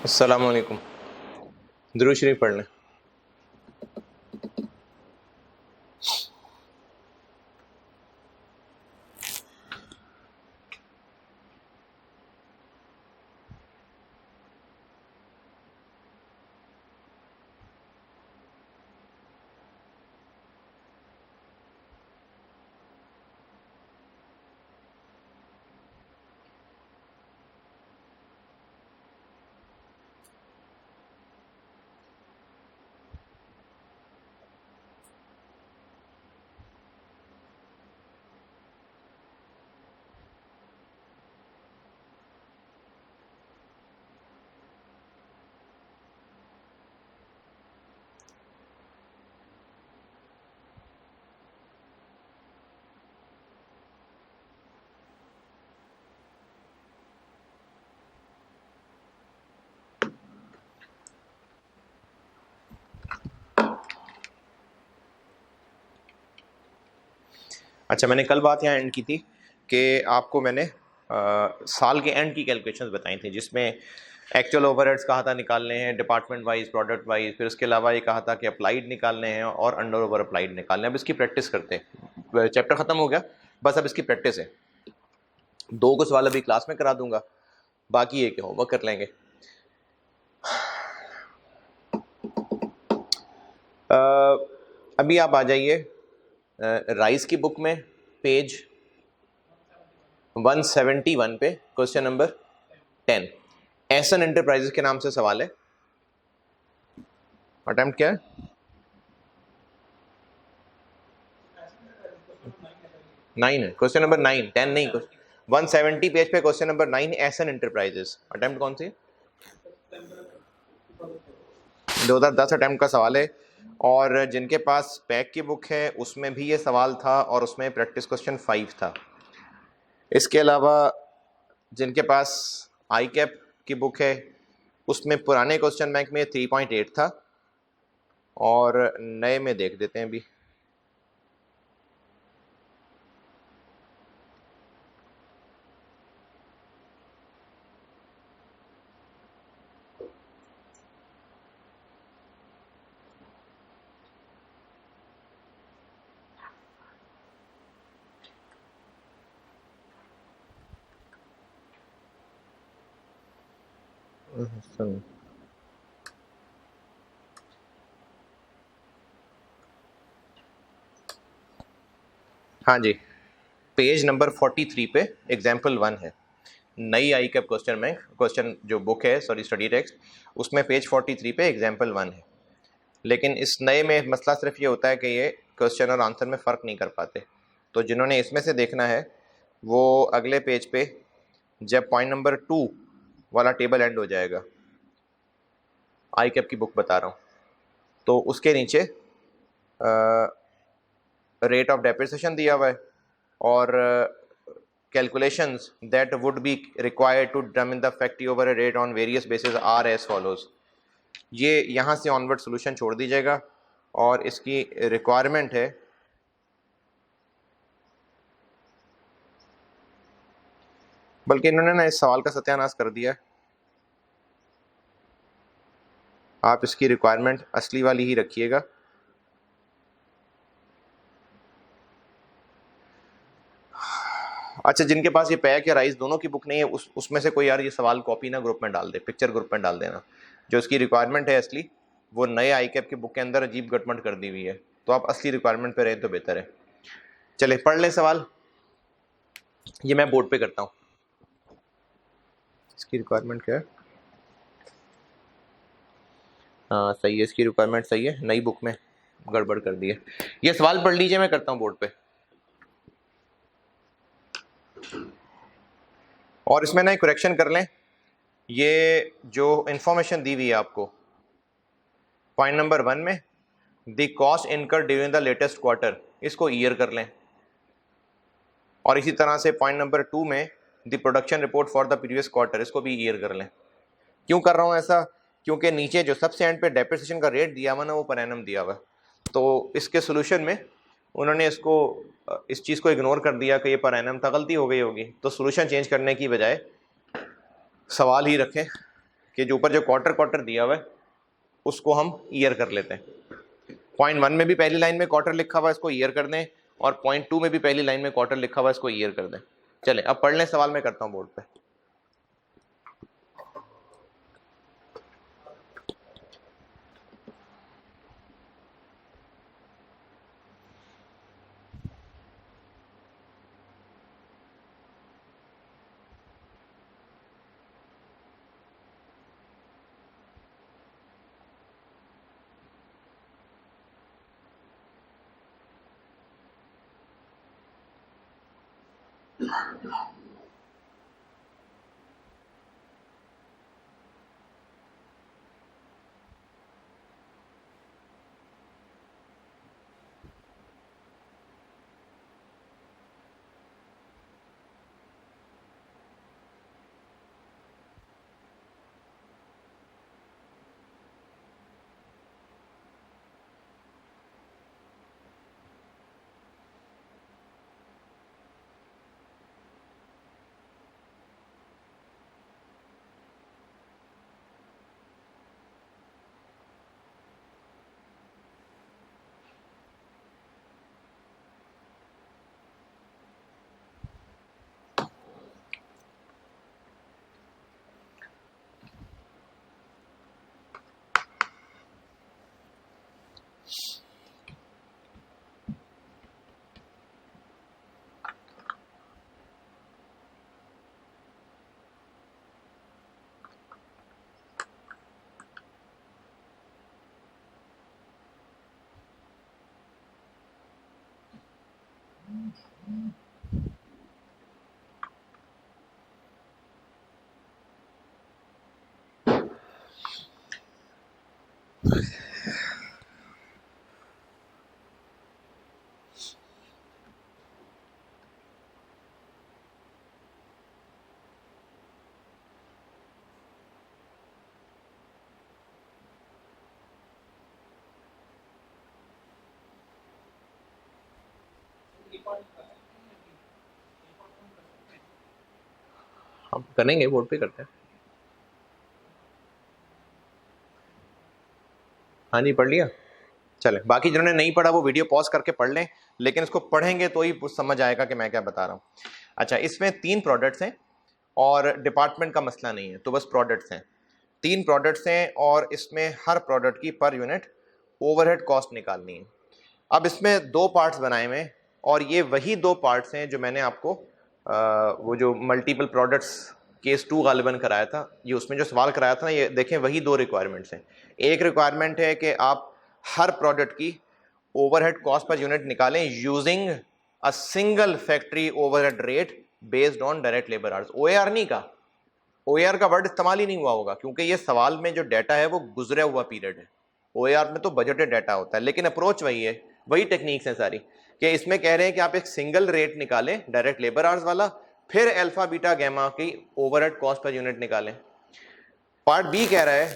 अस्सलाम वालेकुम। दुरूद शरीफ पढ़ लें। अच्छा, मैंने कल बात यहाँ एंड की थी कि आपको मैंने साल के एंड की कैलकुलेशंस बताई थी, जिसमें एक्चुअल ओवरहेड्स कहा था निकालने हैं, डिपार्टमेंट वाइज, प्रोडक्ट वाइज, फिर उसके अलावा ये कहा था कि अप्लाइड निकालने हैं और अंडर ओवर अप्लाइड निकालने हैं। अब इसकी प्रैक्टिस करते हैं। चैप्टर ख़त्म हो गया, बस अब इसकी प्रैक्टिस है। 2 को सवाल अभी क्लास में करा दूंगा, बाकी ये कि होमवर्क कर लेंगे। अभी आप आ जाइए राइस की बुक में, पेज 171 पे, क्वेश्चन नंबर 10। एसन एंटरप्राइजेस के नाम से सवाल है। अटेम्प्ट क्या है? नाइन है, क्वेश्चन नंबर 9, 10 नहीं। 170 पेज पे क्वेश्चन नंबर 9, एसन एंटरप्राइजेस। अटेम्प्ट कौन सी? 2010 अटेम्प्ट का सवाल है। और जिनके पास पैक की बुक है उसमें भी ये सवाल था और उसमें प्रैक्टिस क्वेश्चन 5 था। इसके अलावा जिनके पास आई कैप की बुक है उसमें पुराने क्वेश्चन बैंक में 3.8 था और नए में देख देते हैं अभी। हाँ जी, पेज नंबर 43 पे एग्जाम्पल 1 है। नई आई कैप क्वेश्चन में, क्वेश्चन जो बुक है, सॉरी स्टडी टेक्स्ट, उसमें पेज 43 पे एग्जाम्पल 1 है। लेकिन इस नए में मसला सिर्फ ये होता है कि ये क्वेश्चन और आंसर में फ़र्क नहीं कर पाते। तो जिन्होंने इसमें से देखना है वो अगले पेज पे जब पॉइंट नंबर 2 वाला टेबल एंड हो जाएगा, आई कैप की बुक बता रहा हूँ, तो उसके नीचे रेट ऑफ डेप्रिसिएशन दिया हुआ है और calculations that would be required to determine the effective overhead rate on various bases are as follows। ये यहाँ से ऑनवर्ड सोल्यूशन छोड़ दीजिएगा और इसकी रिक्वायरमेंट है बल्कि इन्होंने ना इस सवाल का सत्यानाश कर दिया है। आप इसकी रिक्वायरमेंट असली वाली ही रखिएगा। अच्छा, जिनके पास ये पैक या राइस दोनों की बुक नहीं है उसमें से कोई यार ये सवाल कॉपी ना ग्रुप में डाल दे, पिक्चर ग्रुप में डाल देना। जो इसकी रिक्वायरमेंट है असली, वो नए आई कैप की बुक के अंदर अजीब गटमट कर दी हुई है, तो आप असली रिक्वायरमेंट पे रहें तो बेहतर है। चले पढ़ लें सवाल। ये मैं बोर्ड पे करता हूँ। इसकी रिक्वायरमेंट क्या है? हाँ सही है, इसकी रिक्वायरमेंट सही है, नई बुक में गड़बड़ कर दी है। ये सवाल पढ़ लीजिए, मैं करता हूँ बोर्ड पे। और इसमें ना करेक्शन कर लें, ये जो इंफॉर्मेशन दी हुई है आपको पॉइंट नंबर 1 में, the cost incur during the latest quarter, इसको ईयर कर लें। और इसी तरह से पॉइंट नंबर 2 में the production report for the previous quarter, इसको भी ईयर कर लें। क्यों कर रहा हूँ ऐसा? क्योंकि नीचे जो सबसे एंड पे डेप्रिसिएशन का रेट दिया हुआ ना, वो पर एनम दिया हुआ, तो इसके सोल्यूशन में उन्होंने इसको इस चीज़ को इग्नोर कर दिया कि ये पर एनम था, गलती हो गई होगी। तो सोल्यूशन चेंज करने की बजाय सवाल ही रखें कि जो ऊपर जो क्वार्टर क्वार्टर दिया हुआ है उसको हम ईयर कर लेते हैं। पॉइंट 1 में भी पहली लाइन में क्वार्टर लिखा हुआ है, इसको ईयर कर दें, और पॉइंट 2 में भी पहली लाइन में क्वार्टर लिखा हुआ है, इसको ईयर कर दें। चले अब पढ़ लें सवाल मैं करता हूं बोर्ड पे। हम करेंगे, बोर्ड पे करते हैं। हाँ जी पढ़ लिया। चले बाकी जिन्होंने नहीं पढ़ा वो वीडियो पॉज करके पढ़ लें, लेकिन इसको पढ़ेंगे तो ही समझ आएगा कि मैं क्या बता रहा हूँ। अच्छा, इसमें 3 प्रोडक्ट्स हैं और डिपार्टमेंट का मसला नहीं है, तो बस प्रोडक्ट्स हैं। 3 प्रोडक्ट्स हैं और इसमें हर प्रोडक्ट की पर यूनिट ओवरहेड कॉस्ट निकालनी है। अब इसमें 2 पार्ट्स बनाए हुए हैं और ये वही 2 पार्ट्स हैं जो मैंने आपको वो जो मल्टीपल प्रोडक्ट्स केस 2 गालिबन कराया था, ये उसमें जो सवाल कराया था ना, ये देखें वही 2 रिक्वायरमेंट्स हैं। एक रिक्वायरमेंट है कि आप हर प्रोडक्ट की ओवरहेड कॉस्ट पर यूनिट निकालें using a single factory overhead rate based on direct labour hours. OAR नहीं का, ओएआर का वर्ड इस्तेमाल ही नहीं हुआ होगा क्योंकि ये सवाल में जो डाटा है वो गुजरा हुआ पीरियड है। ओएआर में तो बजटेड डाटा होता है, लेकिन अप्रोच वही है, वही टेक्निक्स हैं सारी, कि इसमें कह रहे हैं कि आप एक सिंगल रेट निकालें डायरेक्ट लेबर आवर्स वाला, फिर अल्फा बीटा गैमा की ओवरहेड कॉस्ट पर यूनिट निकालें। पार्ट बी कह रहा है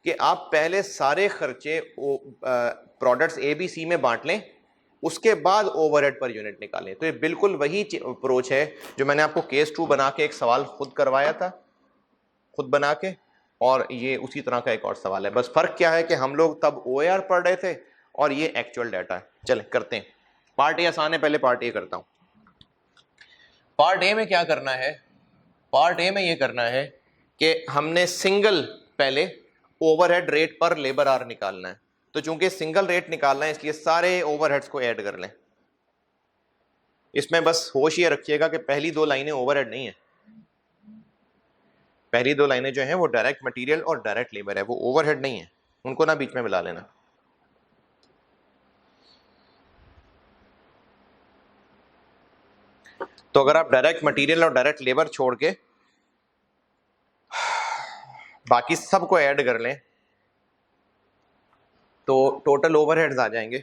कि आप पहले सारे खर्चे प्रोडक्ट्स ए बी सी में बांट लें, उसके बाद ओवरहेड पर यूनिट निकालें। तो ये बिल्कुल वही अप्रोच है जो मैंने आपको केस 2 बना के एक सवाल खुद करवाया था, खुद बना के, और ये उसी तरह का एक और सवाल है। बस फर्क क्या है कि हम लोग तब ओएआर पढ़ रहे थे और ये एक्चुअल डाटा है। चले करते हैं। पार्ट ए आसान है, पहले पार्ट ए करता हूं। पार्ट ए में क्या करना है? पार्ट ए में ये करना है कि हमने सिंगल पहले ओवरहेड रेट पर लेबर आवर निकालना है। तो चूंकि सिंगल रेट निकालना है इसलिए सारे ओवरहेड्स को ऐड कर लें। इसमें बस होश ये रखिएगा कि पहली 2 लाइनें ओवरहेड नहीं है, पहली 2 लाइनें जो हैं वो डायरेक्ट मटेरियल और डायरेक्ट लेबर है, वो ओवरहेड नहीं है, उनको ना बीच में मिला लेना। तो अगर आप डायरेक्ट मटेरियल और डायरेक्ट लेबर छोड़ के बाकी सबको ऐड कर लें तो टोटल ओवरहेड्स आ जाएंगे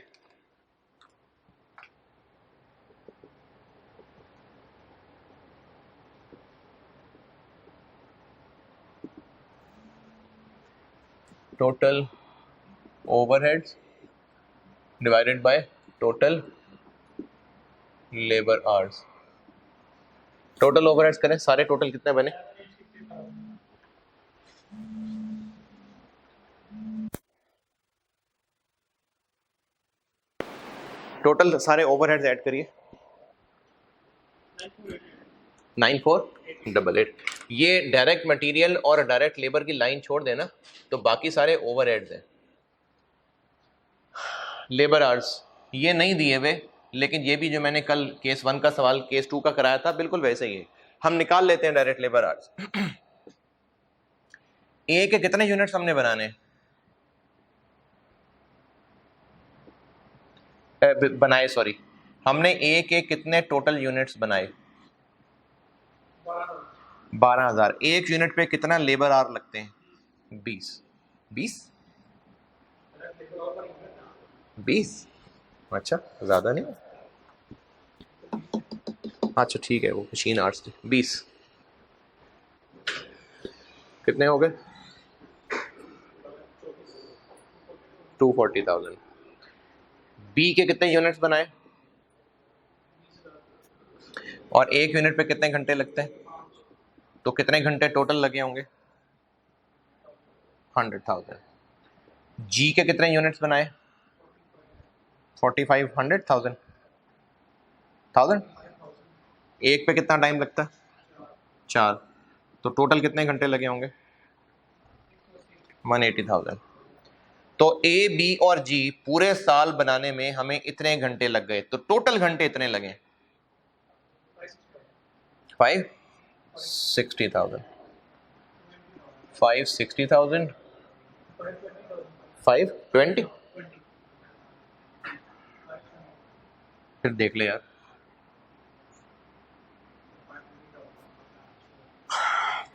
total overheads divided by total labour hours. Total overheads करें, सारे टोटल कितने बने? टोटल सारे ओवरहेड्स ऐड करिए। 9488। ये डायरेक्ट मटेरियल और डायरेक्ट लेबर की लाइन छोड़ देना तो बाकी सारे ओवरहेड्स हैं। लेबर आवर्स ये नहीं दिए हुए, लेकिन ये भी जो मैंने कल केस 1 का सवाल केस 2 का कराया था बिल्कुल वैसे ही है। हम निकाल लेते हैं डायरेक्ट लेबर आवर्स। ए के कितने यूनिट्स हमने बनाने बनाए, सॉरी, हमने ए के कितने टोटल यूनिट्स बनाए? 12,000। एक यूनिट पे कितना लेबर आवर लगते हैं? 20। 20 20, अच्छा ज्यादा नहीं। अच्छा ठीक है, वो मशीन आवर्स थे। 20 कितने हो गए? 240,000। बी के कितने यूनिट्स बनाए और एक यूनिट पे कितने घंटे लगते हैं? तो कितने घंटे टोटल लगे होंगे? 100,000। जी के कितने यूनिट्स बनाए? 45, 100,000। 1000। एक पे कितना टाइम लगता है? 4। तो टोटल कितने घंटे लगे होंगे? 180,000। तो ए बी और जी पूरे साल बनाने में हमें इतने घंटे लग गए, तो टोटल घंटे इतने लगे 560,000। 560,000 520। फिर देख ले यार,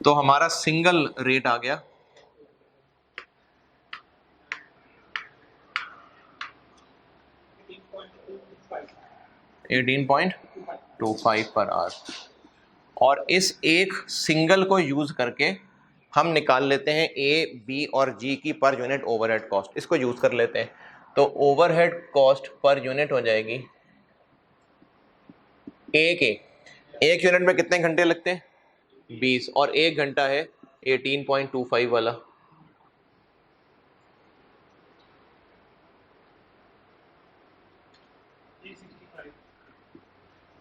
तो हमारा सिंगल रेट आ गया 18.25 पर आवर। और इस एक सिंगल को यूज करके हम निकाल लेते हैं ए बी और जी की पर यूनिट ओवरहेड कॉस्ट। इसको यूज कर लेते हैं तो ओवरहेड कॉस्ट पर यूनिट हो जाएगी ए के एक यूनिट में कितने घंटे लगते हैं? 20 और एक घंटा है 18.25 वाला।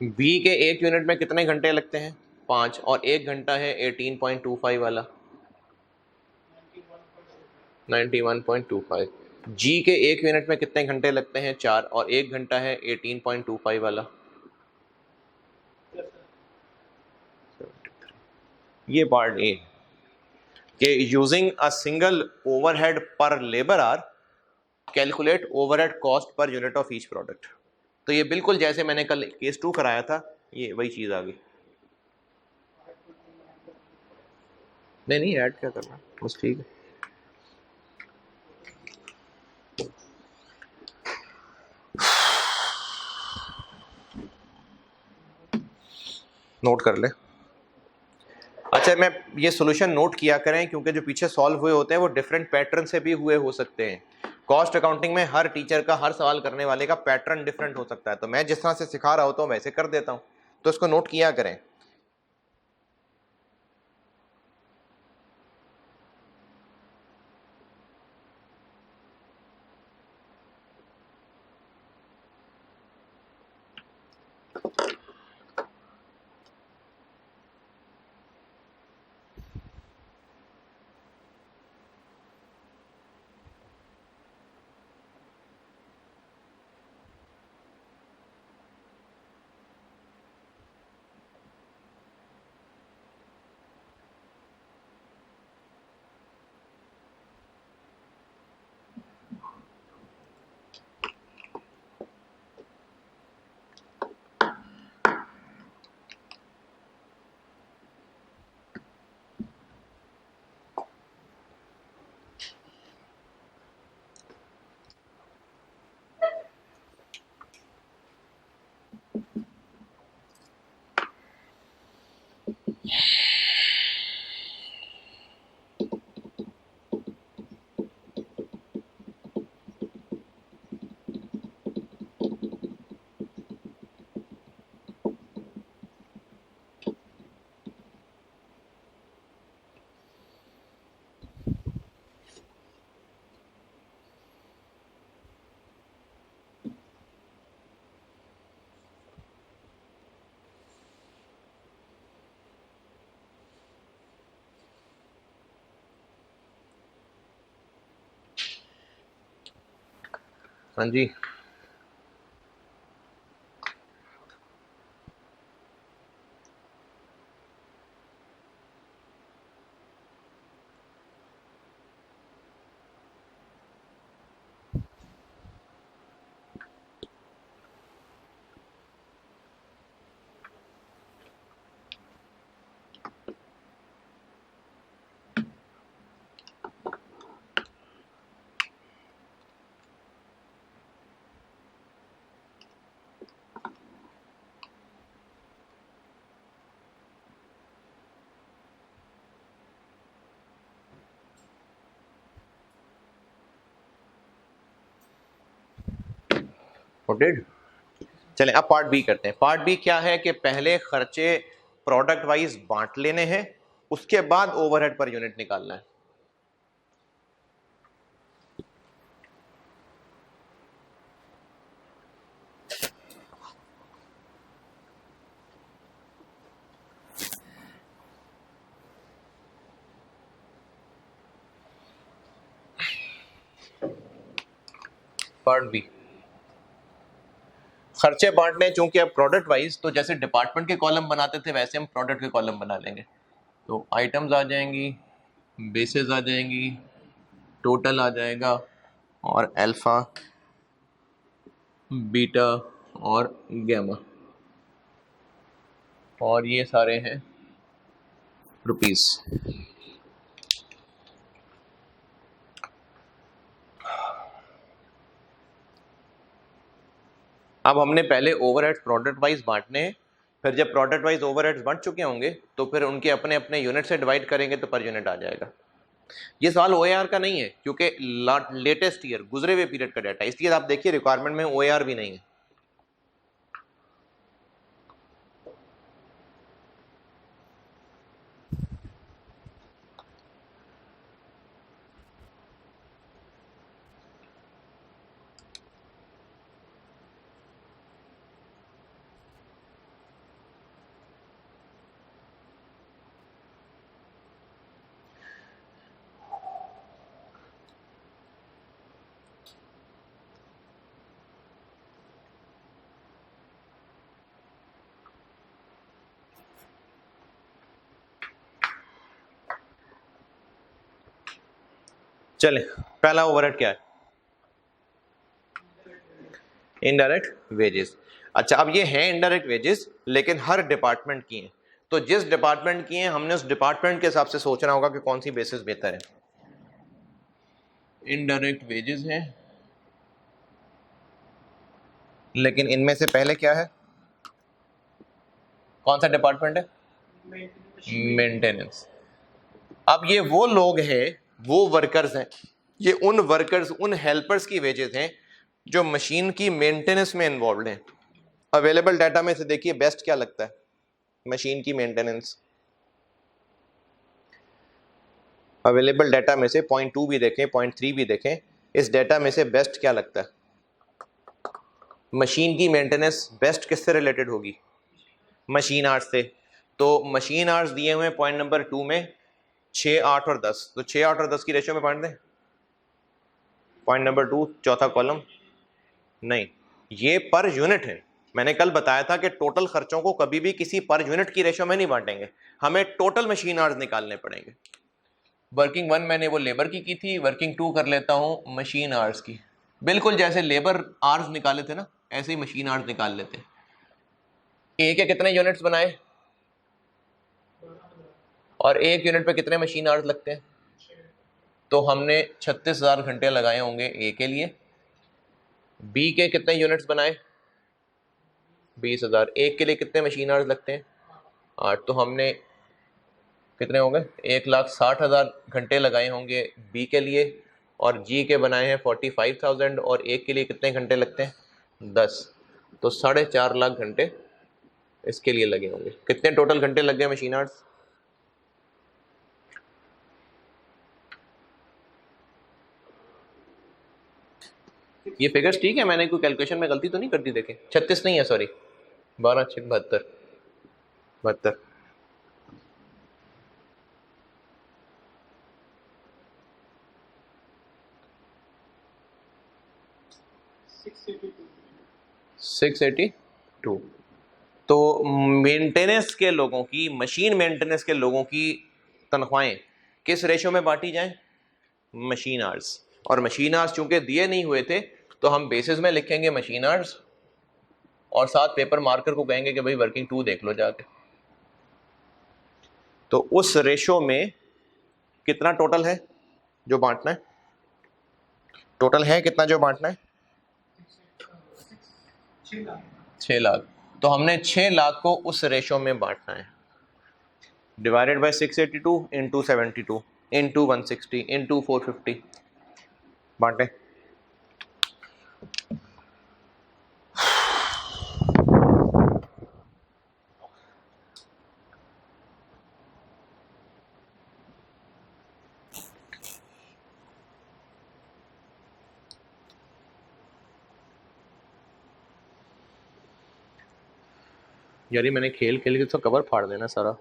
बी के एक यूनिट में कितने घंटे लगते हैं? 5 और एक घंटा है 18.25 वाला। 91.25। जी के एक यूनिट में कितने घंटे लगते हैं? 4 और एक घंटा है 18.25 वाला। ये पार्ट ए कि using a single overhead per labour hour calculate overhead cost per unit of each product. तो ये बिल्कुल जैसे मैंने कल केस 2 कराया था, ये वही चीज आ गई। नहीं नहीं, ऐड क्या करना, बस ठीक है। नोट कर ले। अच्छा, मैं ये सॉल्यूशन नोट किया करें क्योंकि जो पीछे सॉल्व हुए होते हैं वो डिफरेंट पैटर्न से भी हुए हो सकते हैं। कॉस्ट अकाउंटिंग में हर टीचर का, हर सवाल करने वाले का पैटर्न डिफरेंट हो सकता है, तो मैं जिस तरह से सिखा रहा होता हूँ वैसे कर देता हूँ, तो इसको नोट किया करें। हाँ जी, नोटेड। चलें अब पार्ट बी करते हैं। पार्ट बी क्या है कि पहले खर्चे प्रोडक्ट वाइज बांट लेने हैं, उसके बाद ओवरहेड पर यूनिट निकालना है। पार्ट बी, खर्चे बांटने चूंकि अब प्रोडक्ट वाइज, तो जैसे डिपार्टमेंट के कॉलम बनाते थे वैसे हम प्रोडक्ट के कॉलम बना लेंगे। तो आइटम्स आ जाएंगी, बेसेस आ जाएंगी, टोटल आ जाएगा, और अल्फा, बीटा और गैमा, और ये सारे हैं रुपीस। अब हमने पहले ओवरहेड्स प्रोडक्ट वाइज बांटने हैं, फिर जब प्रोडक्ट वाइज ओवरहेड्स बंट चुके होंगे तो फिर उनके अपने अपने यूनिट से डिवाइड करेंगे तो पर यूनिट आ जाएगा। ये सवाल ओएआर का नहीं है क्योंकि लेटेस्ट ईयर गुजरे हुए पीरियड का डाटा, इसलिए आप देखिए रिक्वायरमेंट में ओएआर भी नहीं है। चले, पहला ओवरहेड क्या है? Indirect wages. अच्छा, अब ये है इनडायरेक्ट वेजेस लेकिन हर डिपार्टमेंट की हैं, तो जिस डिपार्टमेंट की हैं हमने उस डिपार्टमेंट के हिसाब से सोचना होगा कि कौन सी बेसिस बेहतर है। इनडायरेक्ट वेजेस हैं, लेकिन इनमें से पहले क्या है, कौन सा डिपार्टमेंट है? मेंटेनेंस। अब ये वो लोग हैं, वो वर्कर्स हैं, ये उन वर्कर्स उन हेल्पर्स की वेजेस हैं जो मशीन की मेंटेनेंस में इन्वॉल्व हैं। अवेलेबल डाटा में से देखिए बेस्ट क्या लगता है मशीन की मेंटेनेंस। अवेलेबल डाटा में से पॉइंट 2 भी देखें, पॉइंट 3 भी देखें, इस डाटा में से बेस्ट क्या लगता है? मशीन की मेंटेनेंस बेस्ट किससे रिलेटेड होगी? मशीन आवर्स से। तो मशीन आवर्स दिए हुए हैं पॉइंट नंबर 2 में 6, 8 और 10, तो 6, 8 और 10 की रेशियो में बांट दें। पॉइंट नंबर 2 चौथा कॉलम, नहीं, ये पर यूनिट है। मैंने कल बताया था कि टोटल खर्चों को कभी भी किसी पर यूनिट की रेशियो में नहीं बांटेंगे, हमें टोटल मशीन आवर्स निकालने पड़ेंगे। वर्किंग 1 मैंने वो लेबर की थी, वर्किंग 2 कर लेता हूं मशीन आवर्स की। बिल्कुल जैसे लेबर आवर्स निकाले थे ना, ऐसे ही मशीन आवर्स निकाल लेते हैं। ए के कितने यूनिट्स बनाए और एक यूनिट पे कितने मशीन आवर्स लगते हैं? तो हमने 36,000 घंटे लगाए होंगे ए के लिए। बी के कितने यूनिट्स बनाए? 20,000। एक के लिए कितने मशीन आवर्स लगते हैं? 8। तो हमने कितने हो गए? 1,60,000 घंटे लगाए होंगे बी के लिए, और जी के बनाए हैं 45,000, और एक के लिए कितने घंटे लगते हैं? 10। तो 4.5 लाख घंटे इसके लिए लगे होंगे। कितने टोटल घंटे लग गए मशीन आवर्स? ये फिगर्स ठीक है, मैंने कोई कैलकुलेशन में गलती तो नहीं कर दी? देखें 36 नहीं है, सॉरी, 12 6 72 72। 682। तो मेंटेनेंस के लोगों की, मशीन मेंटेनेंस के लोगों की तनख्वाहें किस रेशो में बांटी जाएं? Machine hours. और मशीन आवर्स चूंकि दिए नहीं हुए थे तो हम बेसिस में लिखेंगे मशीन आवर्स और साथ पेपर मार्कर को कहेंगे कि भाई वर्किंग 2 देख लो जाके। तो उस रेशो में कितना टोटल है जो बांटना है? टोटल है कितना जो बांटना है? 6 लाख। तो हमने 6 लाख को उस रेशो में बांटना है। Divided by 682 into 72 into 160 into 450। बांटे। यार मैंने खेल खेल के तो कवर फाड़ देना सारा।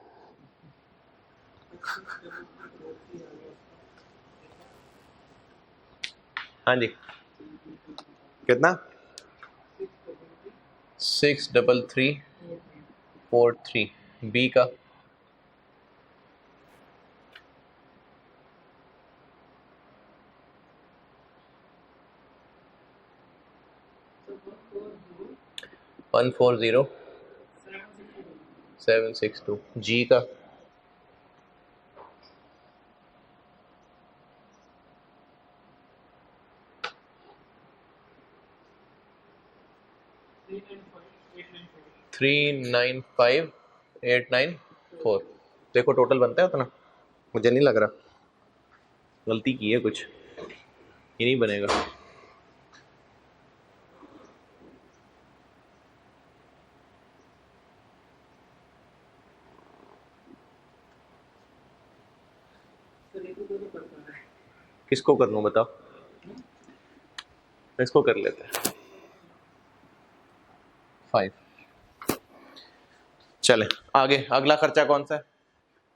हाँ जी कितना? 63343। बी का 140762। जी का 395894। देखो टोटल बनता है उतना? मुझे नहीं लग रहा, गलती की है कुछ, ये नहीं बनेगा। किसको कर लूं बताओ? इसको कर लेते हैं 5। चले आगे, अगला खर्चा कौन सा है?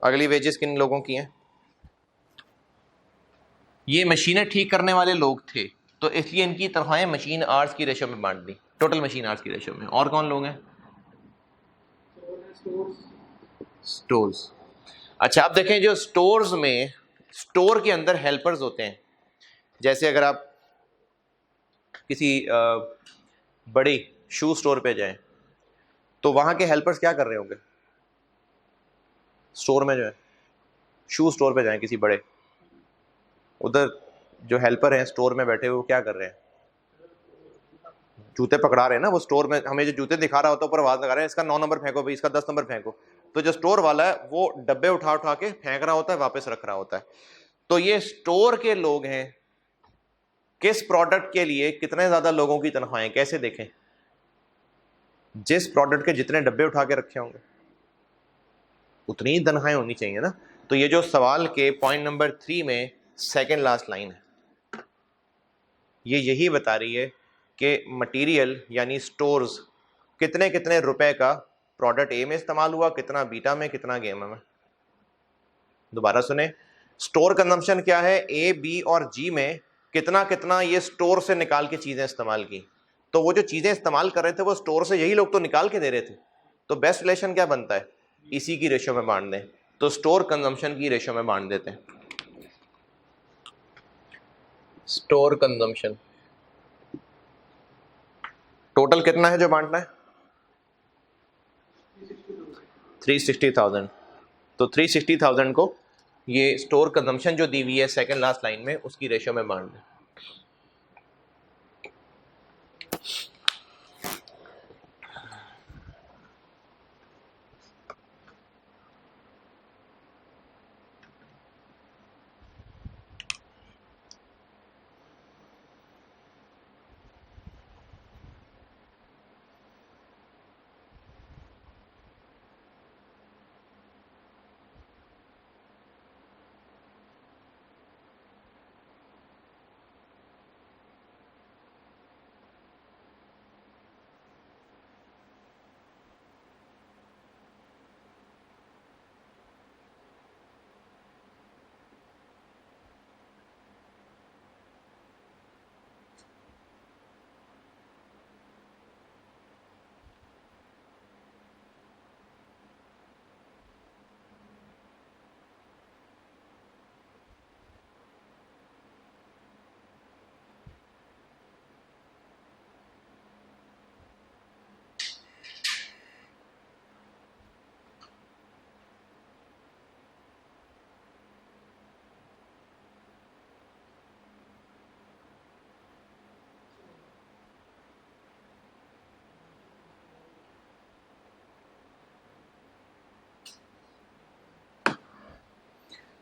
अगली वेजेस किन लोगों की हैं? ये मशीनें ठीक करने वाले लोग थे तो इसलिए इनकी तनख्वाहें मशीन आवर्स की रेशो में बांट दी, टोटल मशीन आवर्स की रेशो में। और कौन लोग हैं? स्टोर्स। अच्छा आप देखें जो स्टोर्स में, स्टोर के अंदर हेल्पर्स होते हैं। जैसे अगर आप किसी बड़ी शू स्टोर पे जाएं तो वहां के हेल्पर्स क्या कर रहे होंगे? स्टोर में जो है, शू स्टोर पे जाएं किसी बड़े, उधर जो हेल्पर हैं स्टोर में बैठे हुए वो क्या कर रहे हैं? जूते पकड़ा रहे हैं ना। वो स्टोर में हमें जो जूते दिखा रहा होता है ऊपर आवाज लगा रहे हैं इसका 9 नंबर फेंको भाई, इसका 10 नंबर फेंको। तो जो स्टोर वाला है वो डब्बे उठा उठा के फेंक रहा होता है, वापस रख रहा होता है। तो ये स्टोर के लोग हैं। किस प्रोडक्ट के लिए कितने ज्यादा लोगों की तनख्वाहें? कैसे देखें? जिस प्रोडक्ट के जितने डब्बे उठा के रखे होंगे उतनी ही तनख्वाहें होनी चाहिए ना। तो ये जो सवाल के पॉइंट नंबर 3 में सेकेंड लास्ट लाइन है, ये यही बता रही है कि मटेरियल यानी स्टोर्स कितने कितने रुपए का प्रोडक्ट ए में इस्तेमाल हुआ, कितना बीटा में, कितना गेमा में। दोबारा सुने, स्टोर कंजम्पशन क्या है? ए बी और जी में कितना कितना ये स्टोर से निकाल के चीजें इस्तेमाल की। तो वो जो चीजें इस्तेमाल कर रहे थे वो स्टोर से यही लोग तो निकाल के दे रहे थे। तो बेस्ट रिलेशन क्या बनता है? इसी की रेशो में बांट दें। तो स्टोर कंजम्पशन की रेशो में बांट देते हैं। स्टोर कंजम्पशन टोटल कितना है जो बांटना है? 360,000। तो 360,000 को ये स्टोर कंजम्पशन जो दी हुई है सेकंड लास्ट लाइन में उसकी रेशो में बांट दें।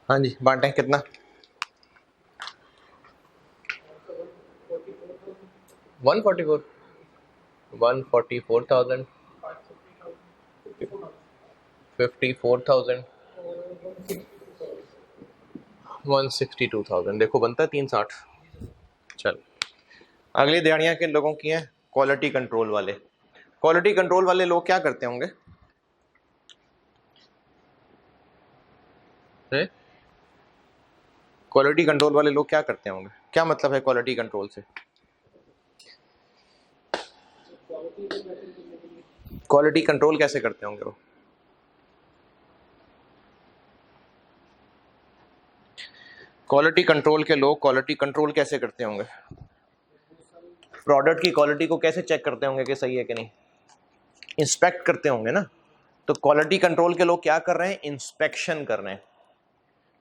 हाँ जी बांटें कितना? 144, 144,000, 54,000, 162,000। देखो बनता है 360। चल अगली दिहाड़ियाँ किन लोगों की हैं? क्वालिटी कंट्रोल वाले। क्वालिटी कंट्रोल वाले लोग क्या करते होंगे? क्वालिटी कंट्रोल वाले लोग क्या करते होंगे? क्या मतलब है क्वालिटी कंट्रोल से? क्वालिटी कंट्रोल कैसे करते होंगे वो? क्वालिटी कंट्रोल के लोग क्वालिटी कंट्रोल कैसे करते होंगे? प्रोडक्ट की क्वालिटी को कैसे चेक करते होंगे कि सही है कि नहीं? इंस्पेक्ट करते होंगे ना। तो क्वालिटी कंट्रोल के लोग क्या कर रहे हैं? इंस्पेक्शन कर रहे हैं।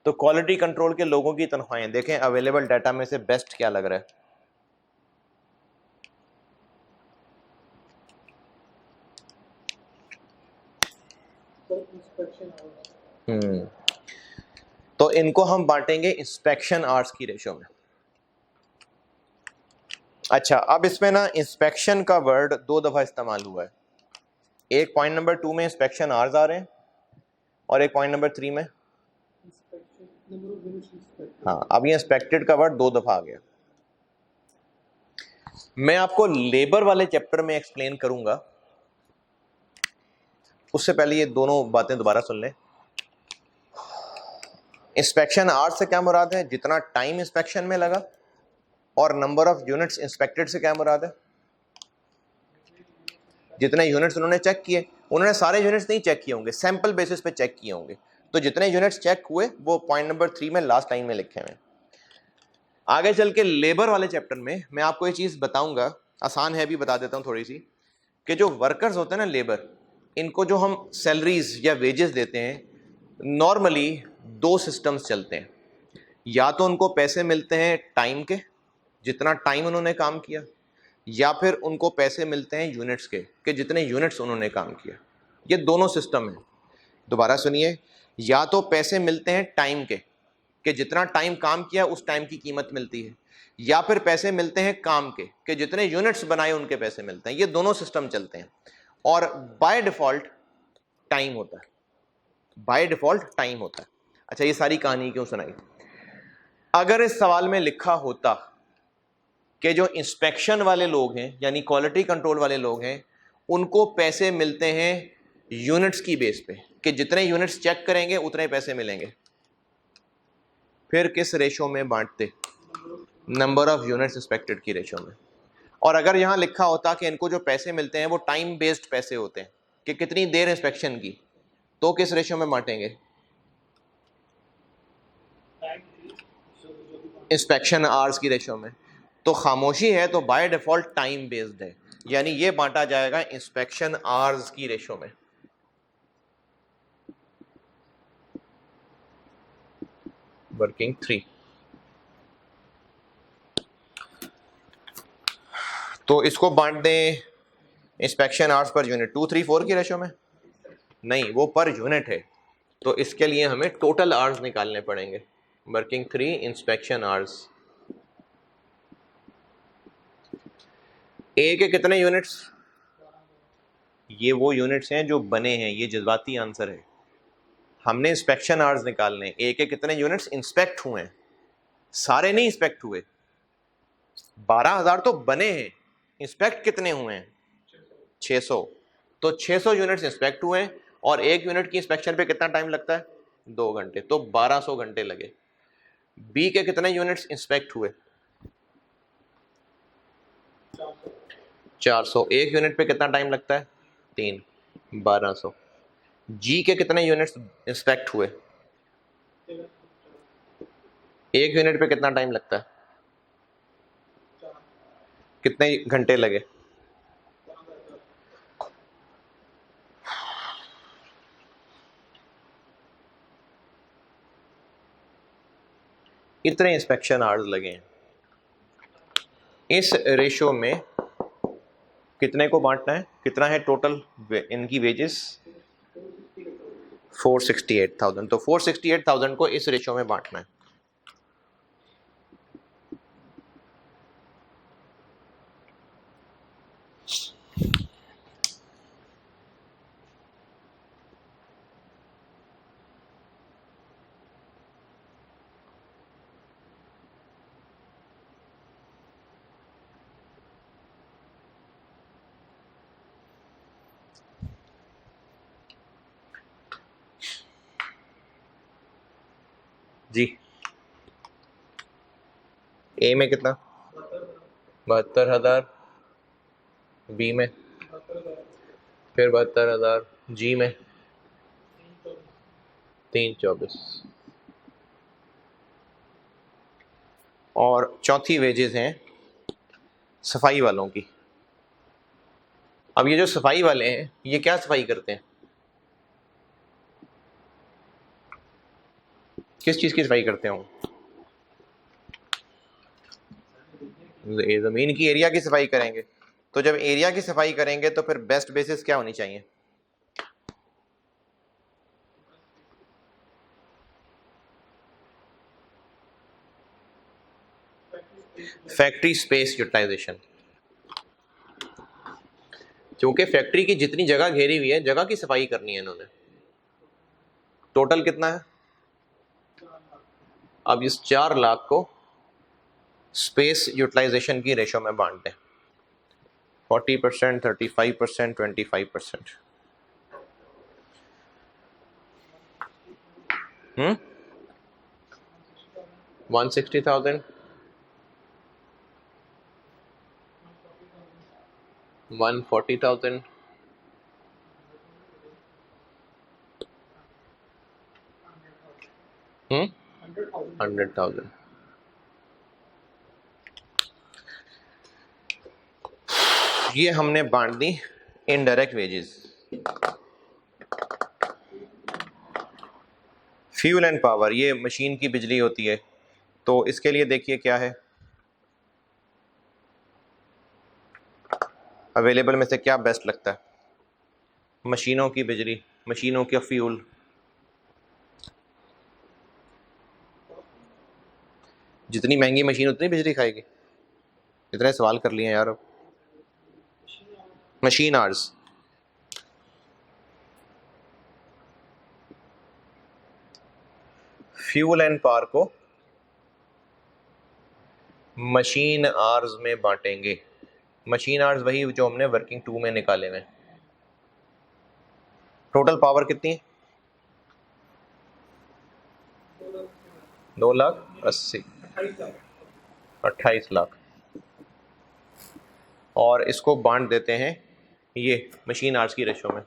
तो क्वालिटी कंट्रोल के लोगों की तनख्वाहें देखें, अवेलेबल डाटा में से बेस्ट क्या लग रहा है? तो इनको हम बांटेंगे इंस्पेक्शन आवर्स की रेशो में। अच्छा अब इसमें ना इंस्पेक्शन का वर्ड 2 दफा इस्तेमाल हुआ है। एक पॉइंट नंबर 2 में इंस्पेक्शन आवर्स आ रहे हैं और एक पॉइंट नंबर 3 में हाँ, अब ये इंस्पेक्टेड का वर्ड 2 दफा आ गया। मैं आपको लेबर वाले चैप्टर में एक्सप्लेन करूंगा, उससे पहले ये दोनों बातें दोबारा सुन लें। इंस्पेक्शन आवर्स से क्या मुराद है? जितना टाइम इंस्पेक्शन में लगा। और नंबर ऑफ यूनिट्स इंस्पेक्टेड से क्या मुराद है? जितने यूनिट्स उन्होंने चेक किए। उन्होंने सारे यूनिट्स नहीं चेक किए होंगे, सैंपल बेसिस पे चेक किए होंगे। तो जितने यूनिट्स चेक हुए वो पॉइंट नंबर 3 में लास्ट लाइन में लिखे हुए। आगे चल के लेबर वाले चैप्टर में मैं आपको ये चीज बताऊंगा, आसान है भी बता देता हूं थोड़ी सी, कि जो वर्कर्स होते हैं ना लेबर, इनको जो हम सैलरीज या वेजेस देते हैं, नॉर्मली 2 सिस्टम्स चलते हैं। या तो उनको पैसे मिलते हैं टाइम के, जितना टाइम उन्होंने काम किया, या फिर उनको पैसे मिलते हैं यूनिट्स के, कि जितने यूनिट्स उन्होंने काम किया। ये दोनों सिस्टम है। दोबारा सुनिए, या तो पैसे मिलते हैं टाइम के, कि जितना टाइम काम किया उस टाइम की कीमत मिलती है, या फिर पैसे मिलते हैं काम के, कि जितने यूनिट्स बनाए उनके पैसे मिलते हैं। ये दोनों सिस्टम चलते हैं और बाय डिफॉल्ट टाइम होता है। बाय डिफॉल्ट टाइम होता है। अच्छा ये सारी कहानी क्यों सुनाई? अगर इस सवाल में लिखा होता कि जो इंस्पेक्शन वाले लोग हैं यानी क्वालिटी कंट्रोल वाले लोग हैं, उनको पैसे मिलते हैं यूनिट्स की बेस पे, कि जितने यूनिट्स चेक करेंगे उतने पैसे मिलेंगे, फिर किस रेशो में बांटते? नंबर ऑफ यूनिट्स इंस्पेक्टेड की रेशो में। और अगर यहां लिखा होता कि इनको जो पैसे मिलते हैं वो टाइम बेस्ड पैसे होते हैं, कि कितनी देर इंस्पेक्शन की, तो किस रेशो में बांटेंगे? इंस्पेक्शन आवर्स की रेशो में। तो खामोशी है तो बाय डिफॉल्ट टाइम बेस्ड है, यानी ये बांटा जाएगा इंस्पेक्शन आवर्स की रेशो में। वर्किंग 3। तो इसको बांट दें इंस्पेक्शन आवर्स पर यूनिट 2, 3, 4 की रेशो में। नहीं, वो पर यूनिट है, तो इसके लिए हमें टोटल आवर्स निकालने पड़ेंगे। Working 3 inspection hours. ए के कितने यूनिट्स? ये वो यूनिट्स हैं जो बने हैं, ये जज्बाती आंसर है। हमने इंस्पेक्शन आवर्स निकालने। ए के कितने यूनिट्स इंस्पेक्ट हुए हैं? सारे नहीं इंस्पेक्ट हुए, 12,000 तो बने हैं। इंस्पेक्ट कितने हुए हैं? 600। तो 600 यूनिट्स इंस्पेक्ट हुए हैं और एक यूनिट की इंस्पेक्शन पे कितना टाइम लगता है? 2 घंटे, तो 1200 घंटे लगे। बी के कितने यूनिट्स इंस्पेक्ट हुए? 400। एक यूनिट पे कितना टाइम लगता है? 3, 1200। जी के कितने यूनिट्स इंस्पेक्ट हुए? एक यूनिट पे कितना टाइम लगता है? कितने घंटे लगे? इतने इंस्पेक्शन आवर्स लगे हैं। इस रेशो में कितने को बांटना है? कितना है टोटल इनकी वेजेस? 468,000। तो 468,000 को इस रेशो में बांटना है। जी ए में कितना? 72,000। बी में फिर 72,000। जी में 324। और चौथी वेजेस हैं सफाई वालों की। अब ये जो सफाई वाले हैं ये क्या सफाई करते हैं? किस चीज़ की सफाई करते हो? ज़मीन की, एरिया की सफाई करेंगे। तो जब एरिया की सफाई करेंगे तो फिर बेस्ट बेसिस क्या होनी चाहिए? Factory space utilisation. क्योंकि फैक्ट्री की जितनी जगह घेरी हुई है, जगह की सफाई करनी है इन्होंने। टोटल कितना है? अब इस 4 लाख को स्पेस यूटिलाइजेशन की रेशो में बांट दें। 40%, 35%, 25%। 160,000, 140,000, 100,000। ये हमने बांट दी indirect wages. Fuel and power, ये मशीन की बिजली होती है। तो इसके लिए देखिए क्या है अवेलेबल में से क्या बेस्ट लगता है? मशीनों की बिजली, मशीनों का फ्यूल। जितनी महंगी मशीन उतनी बिजली खाएगी। इतने सवाल कर लिए यार। अब machine hours, fuel and power को मशीन आवर्स में बांटेंगे। मशीन आवर्स वही जो हमने वर्किंग 2 में निकाले हुए। टोटल पावर कितनी है? 2,80,000, 28 लाख। और इसको बांट देते हैं ये मशीन आवर्स की रेशो में।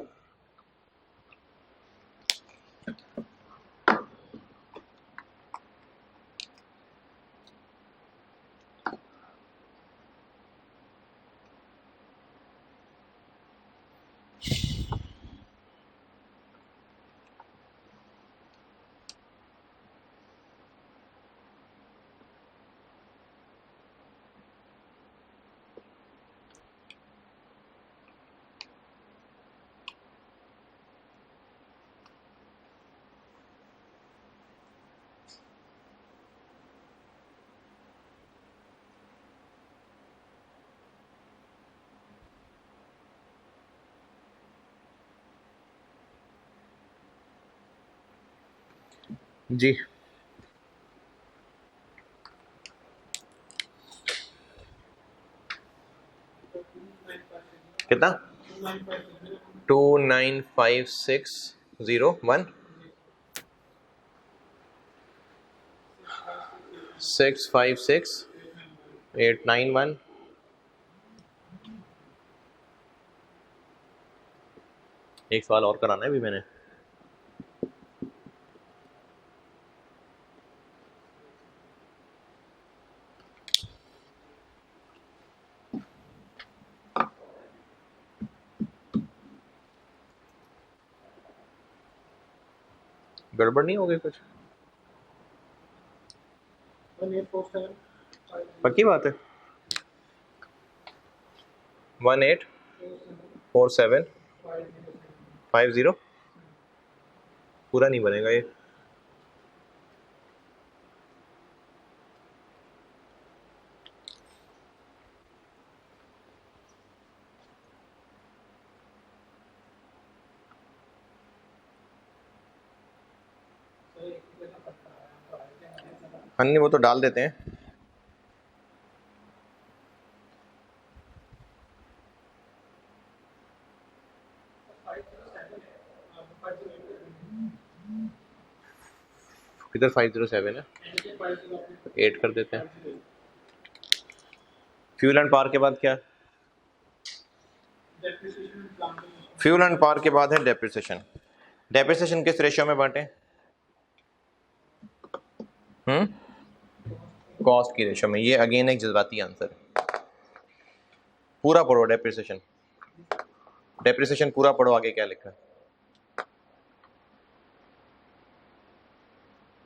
जी कितना? 295601 656,891। एक सवाल और कराना है भी मैंने। गड़बड़ नहीं हो गई कुछ? पक्की बात है? 184750। पूरा नहीं बनेगा ये। हाँ नहीं, वो तो डाल देते हैं। किधर 507 है, 8 कर देते हैं। फ्यूल एंड पावर के बाद क्या? फ्यूल एंड पावर के बाद है डेप्रिसिएशन। डेप्रिसिएशन किस रेशियो में बांटे? कॉस्ट की रेशियो में। ये अगेन एक जज्बाती आंसर है। पूरा पढ़ो डेप्रिसिएशन, डेप्रिसिएशन पूरा पढ़ो, आगे क्या लिखा है।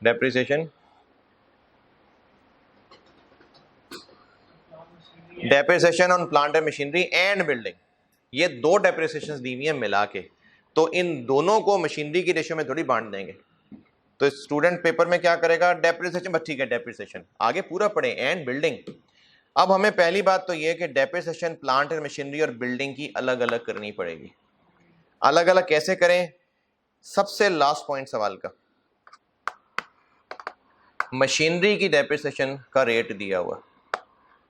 Depreciation, depreciation on plant and machinery and building, ये दो डेप्रिसिएशन दी हुई है मिला के, तो इन दोनों को मशीनरी की रेशियो में थोड़ी बांट देंगे। तो स्टूडेंट पेपर में क्या करेगा, डेप्रिसिएशन, बस ठीक है डेप्रिसिएशन, आगे पूरा पढ़े एंड बिल्डिंग। अब हमें पहली बात तो ये कि डेप्रिसिएशन प्लांट एंड मशीनरी और बिल्डिंग की अलग अलग करनी पड़ेगी। अलग अलग कैसे करें? सबसे लास्ट पॉइंट सवाल का, मशीनरी की डेप्रिसिएशन का रेट दिया हुआ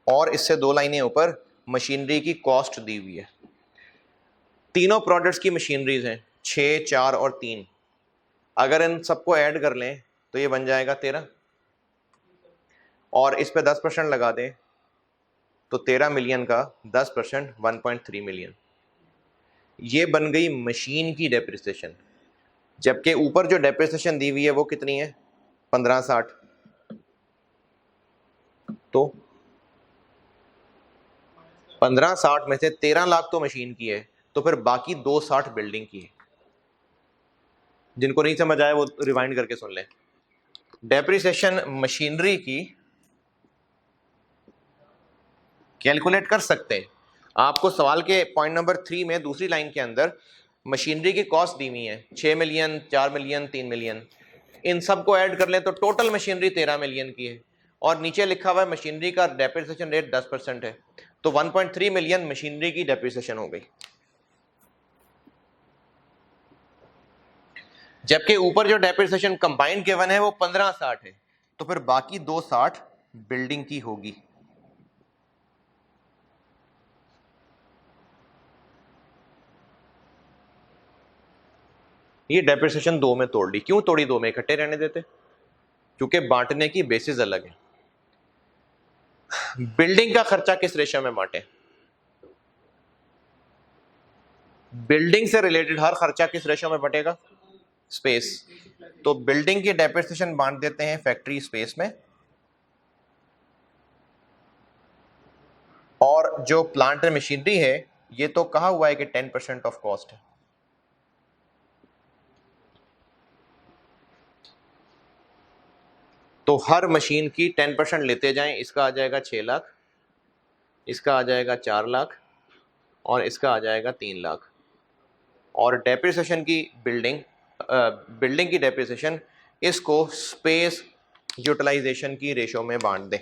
और इससे 2 लाइनें ऊपर मशीनरी की कॉस्ट दी हुई है। तीनों प्रोडक्ट्स की मशीनरीज हैं 6, 4 और 3। अगर इन सबको ऐड कर लें तो ये बन जाएगा 13, और इस पे 10% लगा दें तो 13 मिलियन का 10% 1.3 मिलियन। ये बन गई मशीन की डेप्रिसिएशन। जबकि ऊपर जो डेप्रिसिएशन दी हुई है वो कितनी है? 1560। तो 1560 में से 13 लाख तो मशीन की है, तो फिर बाकी 260 बिल्डिंग की है। जिनको नहीं समझ आया वो रिवाइंड करके सुन लें। डेप्रिसिएशन मशीनरी की कैलकुलेट कर सकते हैं। आपको सवाल के पॉइंट नंबर 3 में दूसरी लाइन के अंदर मशीनरी की कॉस्ट दी हुई है 6 मिलियन, 4 मिलियन, 3 मिलियन। इन सबको ऐड कर लें तो टोटल मशीनरी 13 मिलियन की है, और नीचे लिखा हुआ है मशीनरी का डेप्रिसिएशन रेट 10% है, तो 1.3 मिलियन मशीनरी की डेप्रिसिएशन हो गई। जबकि ऊपर जो डेप्रिसिएशन कंबाइंड गिवन है वो 1560 है, तो फिर बाकी 260 बिल्डिंग की होगी। ये डेप्रिसिएशन 2 में तोड़ ली। क्यों तोड़ी 2 में? इकट्ठे रहने देते, क्योंकि बांटने की बेसिस अलग है। बिल्डिंग का खर्चा किस रेशियो में बांटे? बिल्डिंग से रिलेटेड हर खर्चा किस रेशियो में बटेगा? स्पेस। तो बिल्डिंग की डेप्रिसिएशन बांट देते हैं फैक्ट्री स्पेस में, और जो प्लांट एंड मशीनरी है ये तो कहा हुआ है कि 10% ऑफ कॉस्ट है। तो हर मशीन की 10% लेते जाएं। इसका आ जाएगा 6 लाख, इसका आ जाएगा 4 लाख, और इसका आ जाएगा 3 लाख। और डेप्रिसिएशन की बिल्डिंग की डेप्रिसिएशन इसको स्पेस यूटिलाइजेशन की रेशो में बांट दें।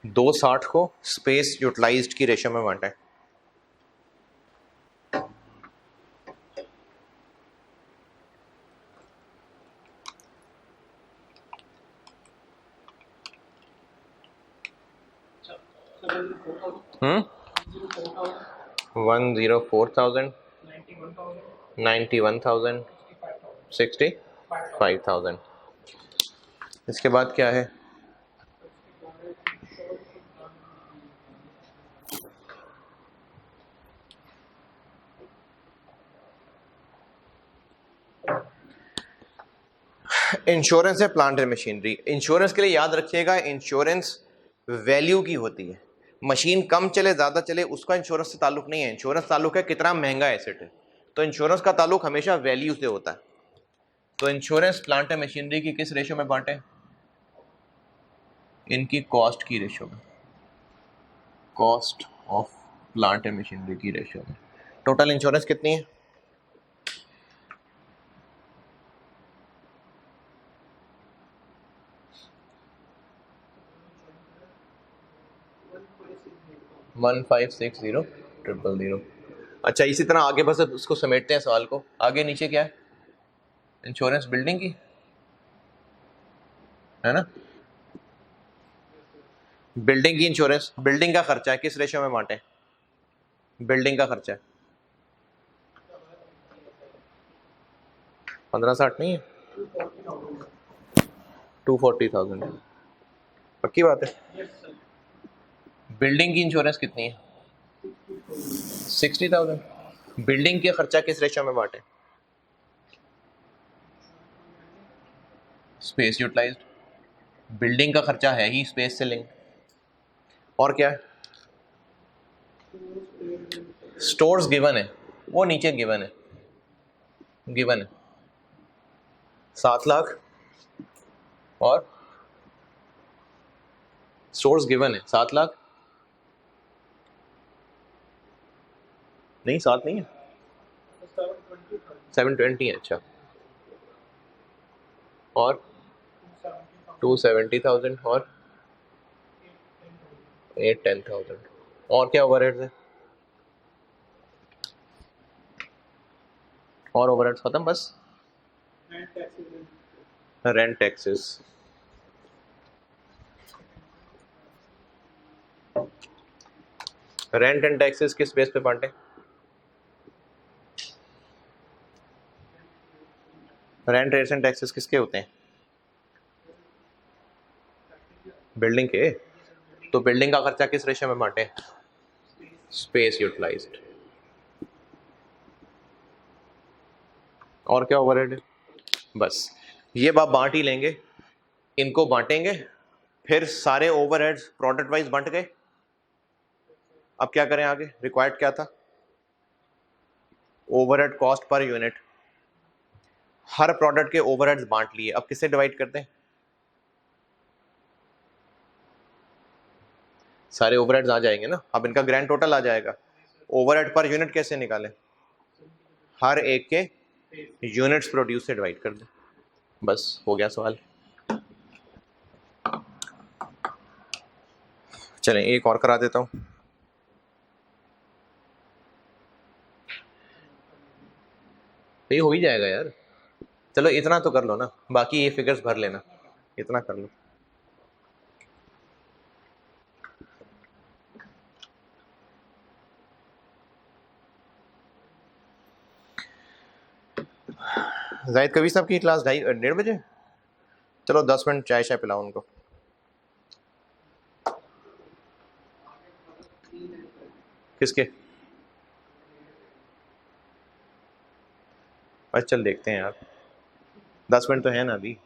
दो 60 को स्पेस यूटिलाइज्ड की रेशो में बांटा है। हम्म 104,000, 91,000, 65,000। इसके बाद क्या है? इंश्योरेंस है प्लांट एंड मशीनरी। इंश्योरेंस के लिए याद रखिएगा, इंश्योरेंस वैल्यू की होती है। मशीन कम चले ज़्यादा चले उसका इंश्योरेंस से ताल्लुक नहीं है। इंश्योरेंस ताल्लुक है कितना महंगा एसेट है। तो इंश्योरेंस का ताल्लुक हमेशा वैल्यू से होता है। तो इंश्योरेंस प्लांट एंड मशीनरी की किस रेशो में बांटे? इनकी कॉस्ट की रेशो में, cost of plant and machinery की रेशो में। टोटल इंश्योरेंस कितनी है? वन 1560000। अच्छा, इसी तरह आगे बस उसको समेटते हैं सवाल को। आगे नीचे क्या है? इंश्योरेंस बिल्डिंग की है ना। बिल्डिंग की इंश्योरेंस, बिल्डिंग का खर्चा है, किस रेशो में बांटे? बिल्डिंग का खर्चा है 1560 नहीं है, 240,000। पक्की बात है। बिल्डिंग की इंश्योरेंस कितनी है? 60,000। बिल्डिंग के खर्चा किस रेशो में बांटे? Space utilised. बिल्डिंग का खर्चा है ही स्पेस से लिंक। और क्या है? स्टोर्स गिवन है, वो नीचे गिवन है, गिवन है 7 लाख। और स्टोर्स गिवन है 7 लाख। नहीं 7 नहीं है, 720 है। अच्छा, और 270,000 और 810,000। और क्या ओवरहेड्स है? और ओवरहेड्स खत्म बस। Rent taxes, rent and taxes किस बेस पे बांटे? रेंट रेट्स एंड टैक्सेस किसके होते हैं? बिल्डिंग के। तो बिल्डिंग का खर्चा किस रेशियो में बांटे? Space utilised. और क्या ओवरहेड है? बस ये बात बांट ही लेंगे, इनको बांटेंगे, फिर सारे ओवरहेड्स प्रोडक्ट वाइज बांट गए। अब क्या करें आगे? रिक्वायर्ड क्या था? Overhead cost per unit. हर प्रोडक्ट के ओवरहेड्स बांट लिए, अब किससे डिवाइड करते हैं? सारे ओवरहेड्स आ जाएंगे ना, अब इनका ग्रैंड टोटल आ जाएगा। ओवरहेड पर यूनिट कैसे निकालें? हर एक के यूनिट्स प्रोड्यूस से डिवाइड कर दें। बस हो गया सवाल। चलें एक और करा देता हूं। ये हो ही जाएगा यार। चलो इतना तो कर लो ना, बाकी ये फिगर्स भर लेना, इतना कर लो। जाहिद कबीर साहब की क्लास 1:30 चलो 10 मिनट चाय शाय पिलाओ उनको। किसके? अच्छा चल देखते हैं यार, 10 मिनट तो है ना अभी।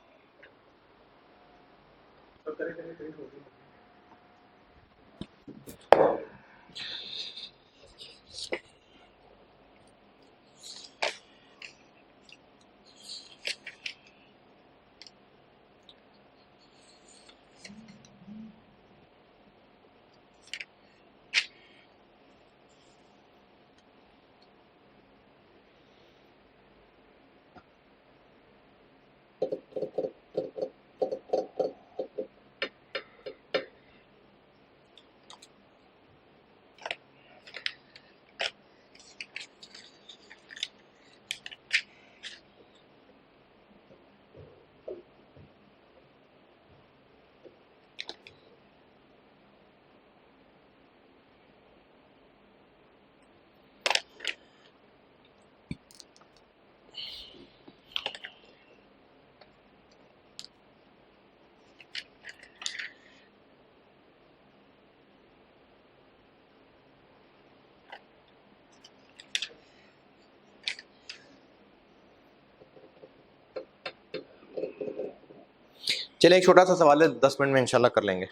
चलिए एक छोटा सा सवाल है, 10 मिनट में इंशाल्लाह कर लेंगे।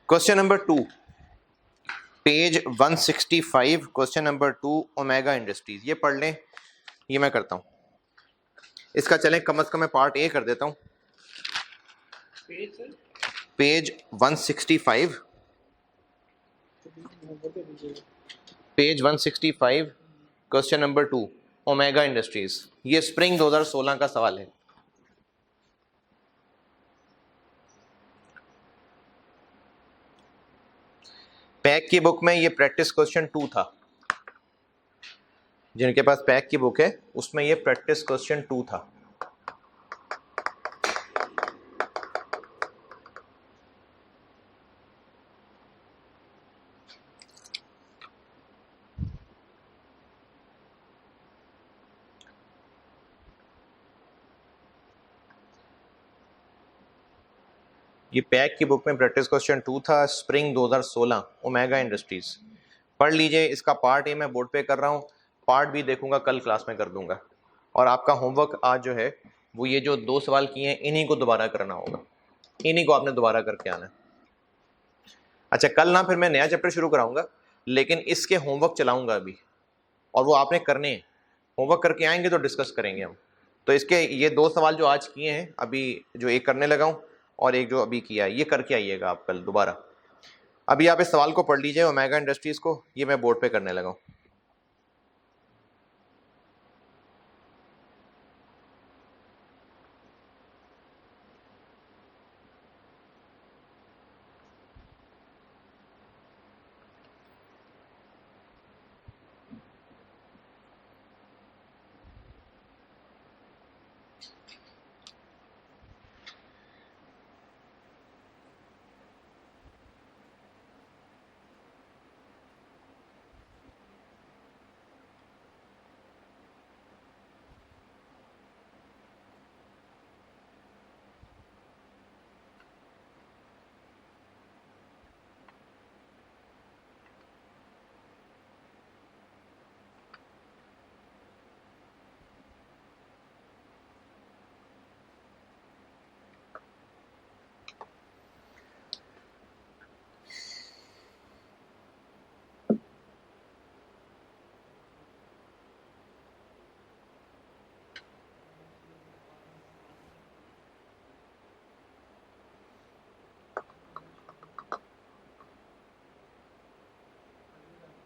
Question number 2, page 165, question number 2, omega industries. ये पढ़ लें, ये मैं करता हूँ इसका। चलें कम से कम मैं पार्ट ए कर देता हूँ। Page 165, page 165, question number 2, omega industries. ये स्प्रिंग 2016 का सवाल है। पैक की बुक में ये प्रैक्टिस क्वेश्चन 2 था। जिनके पास पैक की बुक है उसमें ये प्रैक्टिस क्वेश्चन 2 था। ये पैक की बुक में प्रैक्टिस क्वेश्चन 2 था, स्प्रिंग 2016, ओमेगा इंडस्ट्रीज। पढ़ लीजिए। इसका पार्ट ए मैं बोर्ड पे कर रहा हूँ, पार्ट बी देखूंगा कल क्लास में कर दूंगा। और आपका होमवर्क आज जो है वो ये जो 2 सवाल किए हैं इन्हीं को दोबारा करना होगा, इन्हीं को आपने दोबारा करके आना है। अच्छा, कल ना फिर मैं नया चैप्टर शुरू कराऊंगा, लेकिन इसके होमवर्क चलाऊंगा अभी, और वो आपने करने हैं। होमवर्क करके आएंगे तो डिस्कस करेंगे हम। तो इसके ये 2 सवाल जो आज किए हैं अभी, जो एक करने लगा हूँ और एक जो अभी किया है, ये करके आइएगा आप कल दोबारा। अभी आप इस सवाल को पढ़ लीजिए, ओमेगा इंडस्ट्रीज को, ये मैं बोर्ड पे करने लगा हूँ।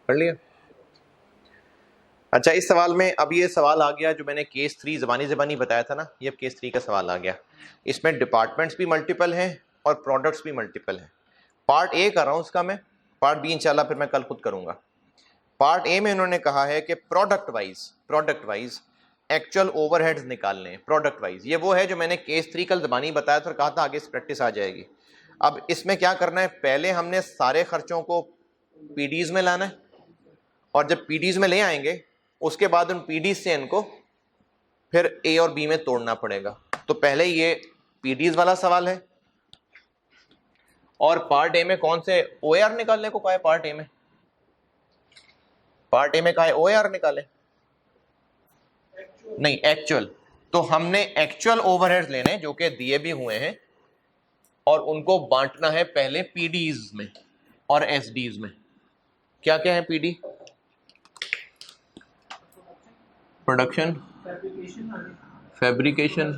पढ़ लिया? अच्छा, इस सवाल में अब ये सवाल आ गया जो मैंने केस 3 ज़बानी बताया था ना, ये अब केस 3 का सवाल आ गया। इसमें डिपार्टमेंट्स भी मल्टीपल हैं और प्रोडक्ट्स भी मल्टीपल हैं। पार्ट ए कर रहा हूँ उसका मैं, पार्ट बी इंशाल्लाह फिर मैं कल खुद करूँगा। पार्ट ए में इन्होंने कहा है कि प्रोडक्ट वाइज एक्चुअल ओवरहेड्स निकालने। प्रोडक्ट वाइज ये वो है जो मैंने केस 3 कल ज़बानी बताया था और कहा था आगे इस प्रैक्टिस आ जाएगी। अब इसमें क्या करना है, पहले हमने सारे खर्चों को पीडीज में लाना है, और जब पीडीज में ले आएंगे उसके बाद उन पीडीज से इनको फिर ए और बी में तोड़ना पड़ेगा। तो पहले ये पीडीज वाला सवाल है। और पार्ट ए में कौन से ओएआर निकालने को कहा है? पार्ट ए में कहा है ओएआर निकाले, नहीं एक्चुअल। तो हमने एक्चुअल ओवरहेड्स लेने जो कि दिए भी हुए हैं और उनको बांटना है पहले पीडीज में और एसडीज में। क्या क्या है पीडी? Production, fabrication,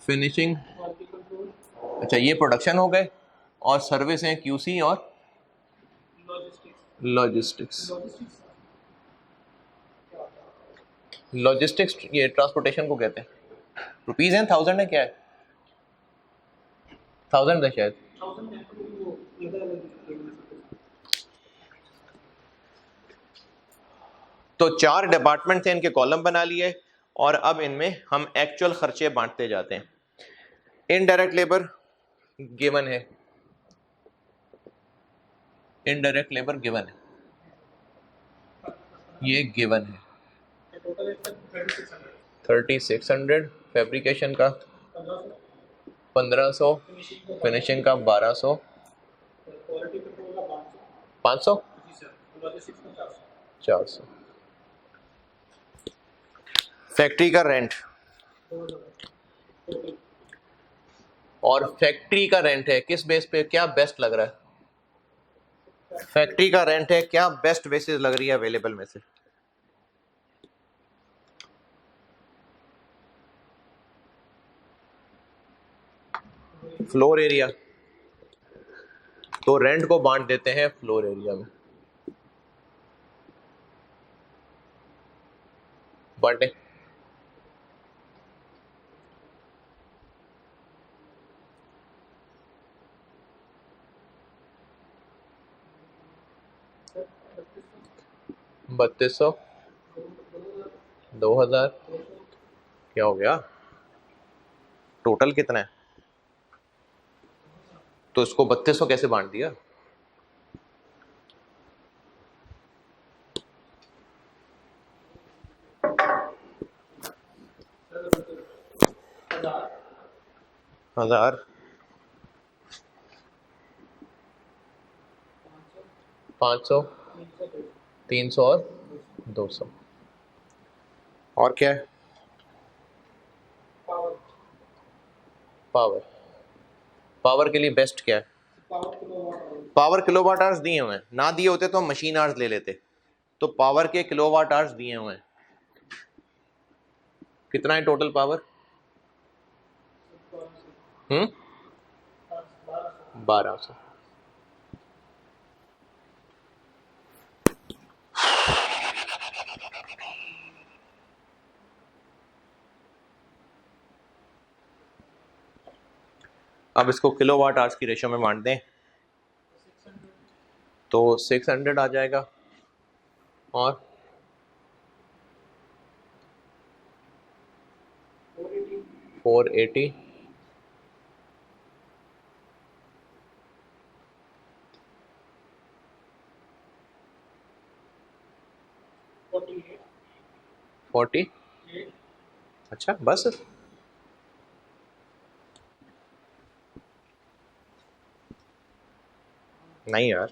finishing. अच्छा, ये प्रोडक्शन हो गए, और सर्विस है क्यूसी और लॉजिस्टिक्स। लॉजिस्टिक्स ये ट्रांसपोर्टेशन को कहते हैं। रुपीज हैं, 1000 है, क्या है? 1000 है शायद। तो 4 डिपार्टमेंट थे, इनके कॉलम बना लिए, और अब इनमें हम एक्चुअल खर्चे बांटते जाते हैं। इनडायरेक्ट लेबर गिवन है, इनडायरेक्ट लेबर गिवन है, ये गिवन है 3600, फैब्रिकेशन का 1500, फिनिशिंग का 1200, 500, 400। फैक्ट्री का रेंट, और फैक्ट्री का रेंट है किस बेस पे, क्या बेस्ट लग रहा है? फैक्ट्री का रेंट है, क्या बेस्ट बेसिस लग रही है अवेलेबल में से? फ्लोर एरिया, तो रेंट को बांट देते हैं फ्लोर एरिया में, बांटे। बत्तीस सौ, 2000, क्या हो गया? टोटल कितना है? तो इसको 3200 कैसे बांट दिया? हजार, 500, 300 और 200। और क्या है? पावर, पावर के लिए बेस्ट क्या है? पावर किलोवाट आवर्स दिए हुए हैं, ना दिए होते तो हम मशीन आवर्स ले लेते। तो पावर के किलोवाट आवर्स दिए हुए हैं, कितना है टोटल पावर? 1200। अब इसको किलोवाट आवर्स की रेशियो में बांट दें तो 600 आ जाएगा, और 480, 40। अच्छा बस, नहीं यार,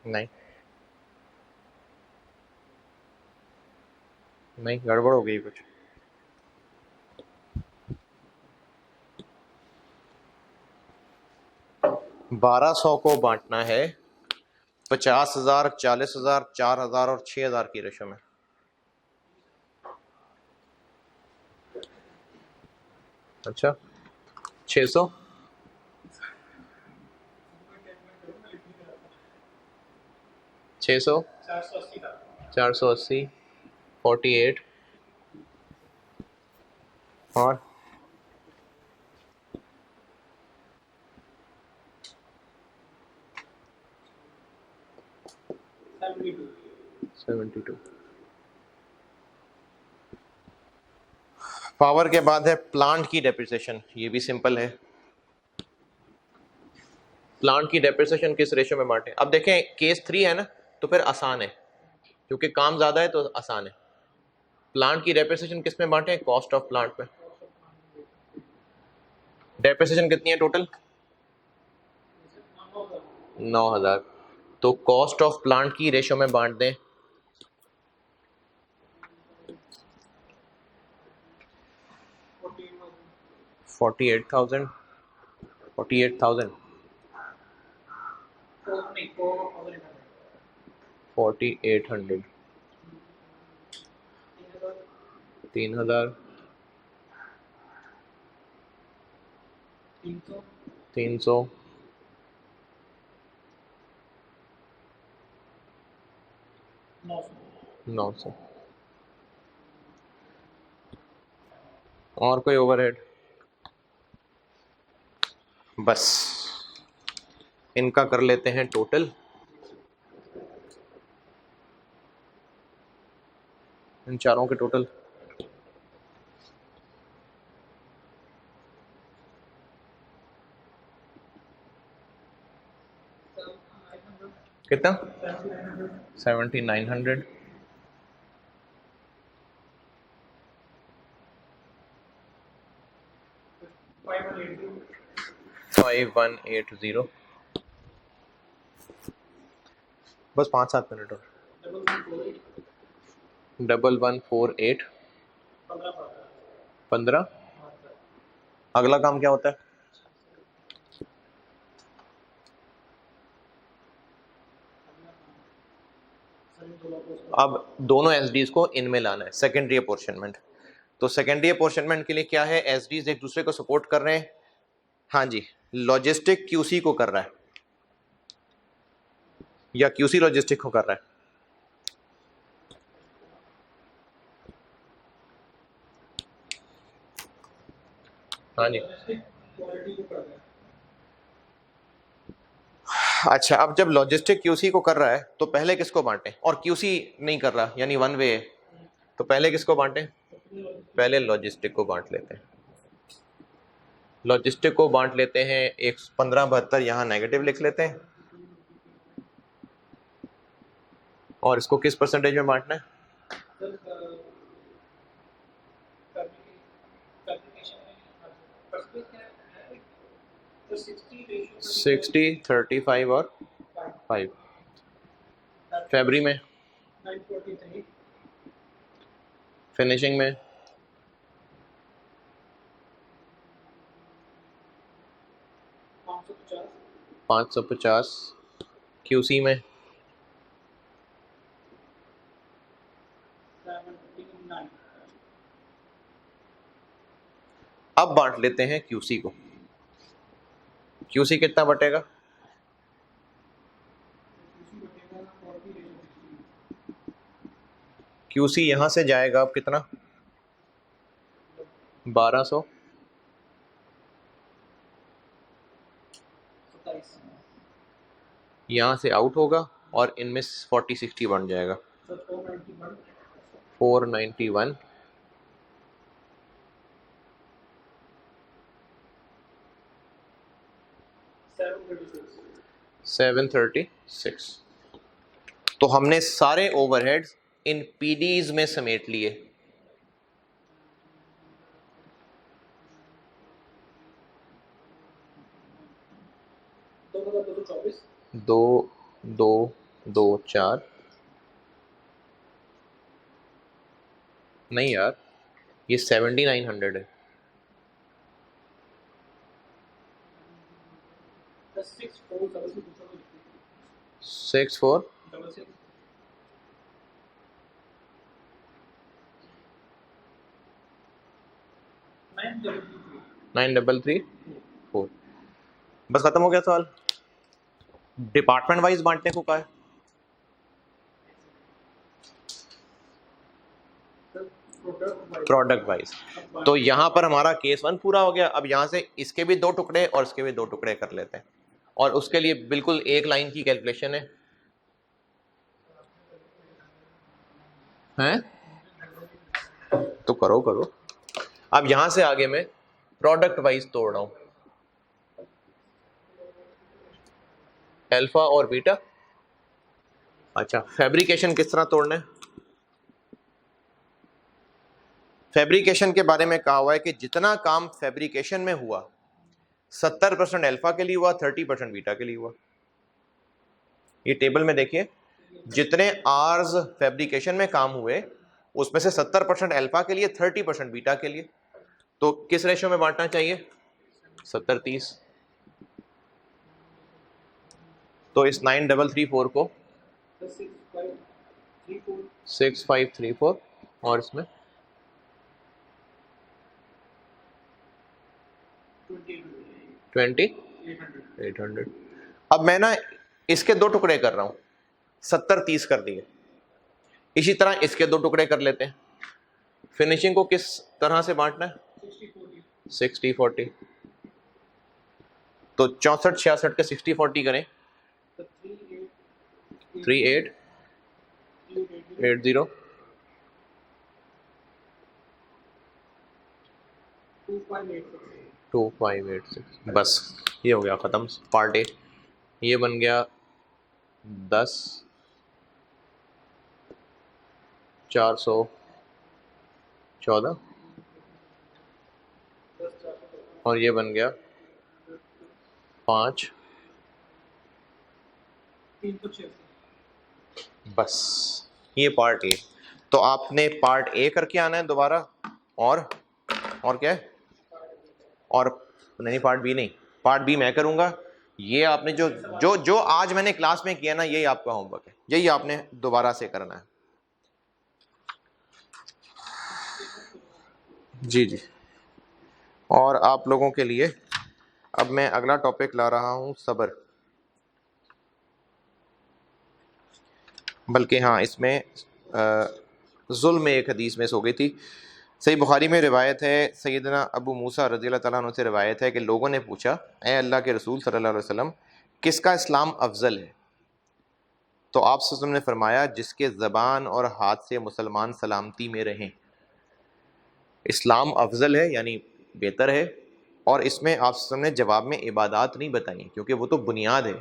नहीं नहीं, गड़बड़ हो गई कुछ। 1200 को बांटना है 50,000, 40,000, 4,000 और 6,000 की रेशो में। अच्छा 600, 600, 480, 48 और 72। पावर के बाद है प्लांट की डेप्रिसिएशन, ये भी सिंपल है। प्लांट की डेप्रिसिएशन किस रेशियो में बांटे? अब देखें केस 3 है ना, तो फिर आसान है, क्योंकि काम ज्यादा है तो आसान है। प्लांट की डेप्रिसिएशन किस में बांटे? कॉस्ट ऑफ प्लांट पे। डेप्रिसिएशन कितनी है टोटल? 9,000। तो कॉस्ट ऑफ प्लांट की रेशियो में बांट दें, 48,000, 48,000, 4800, 3,000, 300, 900। और कोई ओवरहेड? बस इनका कर लेते हैं टोटल, इन चारों के टोटल। कितना? 7,900, 5180। बस 5-7 मिनट और। 1148 15। अगला काम क्या होता है? अब दोनों एसडीज को इनमें लाना है सेकेंडरी अपोर्शनमेंट। तो सेकेंडरी अपोर्शनमेंट के लिए क्या है, एसडीज एक दूसरे को सपोर्ट कर रहे हैं। हाँ जी, लॉजिस्टिक क्यूसी को कर रहा है या क्यूसी लॉजिस्टिक को कर रहा है? हाँ जी। अच्छा, अब जब लॉजिस्टिक क्यूसी को कर रहा है तो पहले किसको बांटे, और क्यूसी नहीं कर रहा यानी वन वे है, तो पहले किसको बांटे? पहले लॉजिस्टिक को बांट लेते हैं। लॉजिस्टिक को बांट लेते हैं, एक 1572 यहाँ नेगेटिव लिख लेते हैं। और इसको किस परसेंटेज में बांटना है? 60 35 और 5। फैब्री में, फिनिशिंग में, 550, क्यूसी में 759। अब बांट लेते हैं क्यूसी को। क्यूसी कितना बटेगा? क्यूसी यहां से जाएगा अब कितना? 1200, यहां से आउट होगा और इनमें 40 60 बन जाएगा। 491 736। तो हमने सारे ओवरहेड्स इन पीडीज में समेट लिए। दो दो दो चार, नहीं यार, ये 7900 है। 64 9334। बस खत्म हो गया सवाल। डिपार्टमेंट वाइज बांटने को कहा है। Product wise. तो यहां पर हमारा केस 1 पूरा हो गया। अब यहां से इसके भी 2 टुकड़े और इसके भी 2 टुकड़े कर लेते हैं, और उसके लिए बिल्कुल एक लाइन की कैलकुलेशन है। हैं? तो करो करो। अब यहां से आगे मैं प्रोडक्ट वाइज तोड़ रहा हूं, अल्फा और बीटा। अच्छा, फैब्रिकेशन किस तरह तोड़ना है? फैब्रिकेशन के बारे में कहा हुआ है कि जितना काम फैब्रिकेशन में हुआ 70% अल्फा के लिए हुआ, 30% बीटा के लिए हुआ। ये टेबल में देखिए, जितने आर्स फैब्रिकेशन में काम हुए उसमें से 70% अल्फा के लिए, 30% बीटा के लिए। तो किस रेशियो में बांटना चाहिए? 70-30। तो इस 9334 को 6534 और इसमें 2800। अब मैं ना इसके 2 टुकड़े कर रहा हूं, 70-30 कर दिए। इसी तरह इसके 2 टुकड़े कर लेते हैं। फिनिशिंग को किस तरह से बांटना है? 60-40। तो 64-66 के 60-40 करें, 3880 2586। बस ये हो गया ख़त्म पार्ट ए। ये बन गया 10 414 और ये बन गया 5 बस। ये पार्ट ए। तो आपने पार्ट ए करके आना है दोबारा, और क्या है, और नहीं पार्ट बी नहीं, पार्ट बी मैं करूंगा। ये आपने जो जो जो आज मैंने क्लास में किया ना, यही आपका होमवर्क है, यही आपने दोबारा से करना है। जी जी। और आप लोगों के लिए अब मैं अगला टॉपिक ला रहा हूं, सब्र। बल्कि हाँ, इसमें जुल्म एक हदीस में सो गई थी। सही बुखारी में रिवायत है, सैयदना अबू मूसा रज़ियल्लाहु ताला अन्हु से रिवायत है कि लोगों ने पूछा, ए अल्लाह के रसूल सल्लल्लाहु अलैहि वसल्लम, किसका इस्लाम अफजल है? तो आप सल्लल्लाहु अलैहि वसल्लम ने फरमाया, जिसके ज़बान और हाथ से मुसलमान सलामती में रहें। इस्लाम अफजल है यानी बेहतर है। और इसमें आप सल्लल्लाहु अलैहि वसल्लम ने जवाब में इबादात नहीं बताई, क्योंकि वो तो बुनियाद है।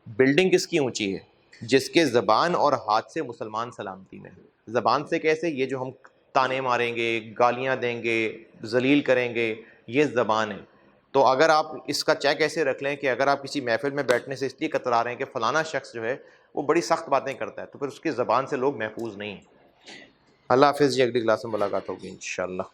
बिल्डिंग किसकी ऊंची है? जिसके ज़बान और हाथ से मुसलमान सलामती में है। ज़बान से कैसे? ये जो हम ताने मारेंगे, गालियां देंगे, जलील करेंगे, ये ज़बान है। तो अगर आप इसका चेक ऐसे रख लें कि अगर आप किसी महफिल में बैठने से इसलिए कतरा रहे हैं कि फ़लाना शख्स जो है वो बड़ी सख्त बातें करता है, तो फिर उसकी ज़बान से लोग महफूज नहीं हैं। अल्लाह हाफ़िज़ जी, अगली क्लास में मुलाकात होगी इंशाअल्लाह।